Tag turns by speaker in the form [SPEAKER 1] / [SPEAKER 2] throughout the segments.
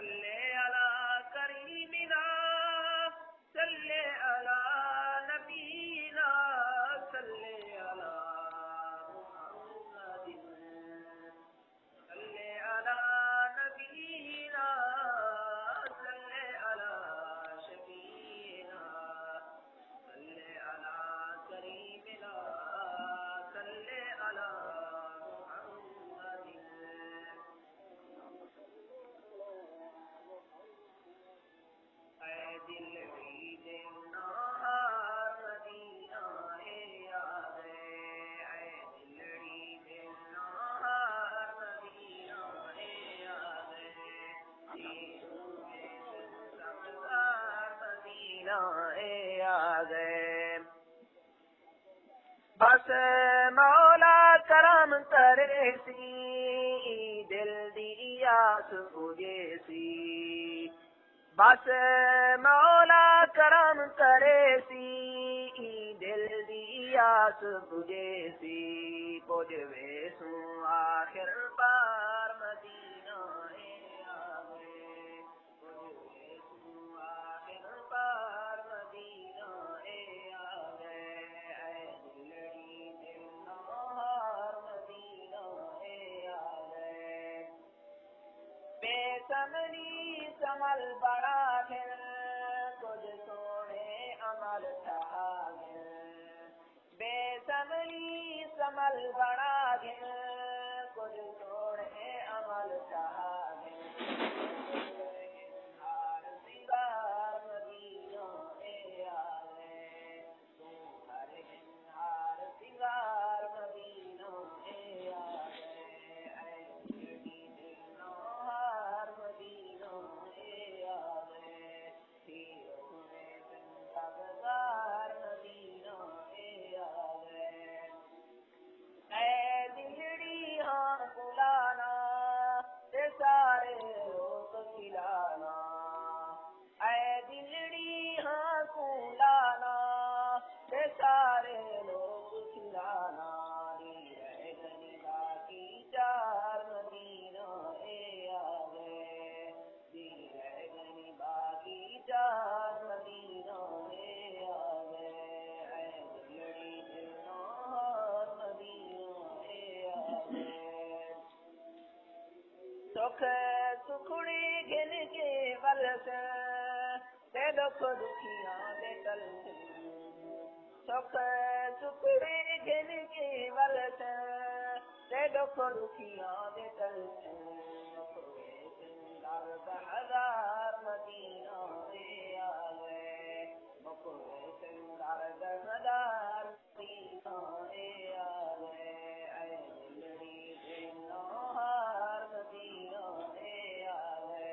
[SPEAKER 1] صلی علی کریمنا صلی علی نبینا صلی علی محمد صلی علی نبینا صلی علی شفینا صلی علی کریمنا صلی علی محمد اے دل عید نہار مدینہ یاد اے دل عید نہار مدینہ یاد سبزار مدینہ یاد بس مولا کرم کرے سی دل دی آس بجے سی بس مولا کرم کرے سی دل دی آس بجے سی پجوے سو آخر پار مدینہ آوے پجوے سو آخر پار مدینہ آوے اے دلڑی دل نہار مدینہ آوے بے سمنی سمل بڑا ہے کچھ سونے عمل تھا بے سمنی سمل بڑا ہے کچھ سونے عمل تھا ہار سنگار مدینہ آوے تو ہر ہار سنگار مدینہ آوے اے دلڑی دل نہار مدینہ آوے سیرت میں سبزار مدینہ آوے اے دلڑی ہاں بلانا تے سارے لوگ کھلانا اے دلڑی ہاں بلانا تے سارے لوگ کھلانا رہ گئی باقی چار مدینہ آوے رہ گئی باقی چار مدینہ آوے اے دلڑی دل نہار مدینہ آوے سکھ سکھڑی گھن کے بل سے تے دکھ دکھیاں دے تل سے سکھ سکھڑی گھن کے بل سے تے دکھ دکھیاں دے تل سے درد ہزار مدینہ آوے مکوے درد ہزار مدینہ آوے اے دلڑی دل نہار مدینہ آوے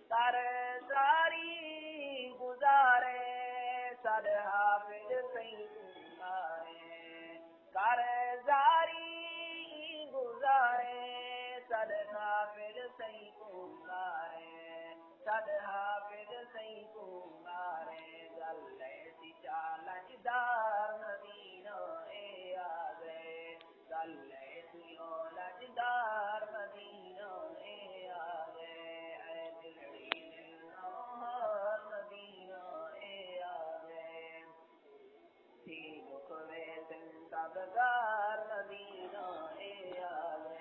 [SPEAKER 1] سر ساری گزارے سر حافظ سنگارے کر زاری گزارے سد حافظ سی کونگارے سد حافظ سی کونگارے گلے سی چالج دار مدینہ آوے گلے سی لج دار مدینہ آوے اے دلڑی دل نہار مدینہ آوے سی دکھ وے سن سبزار مدینہ آوے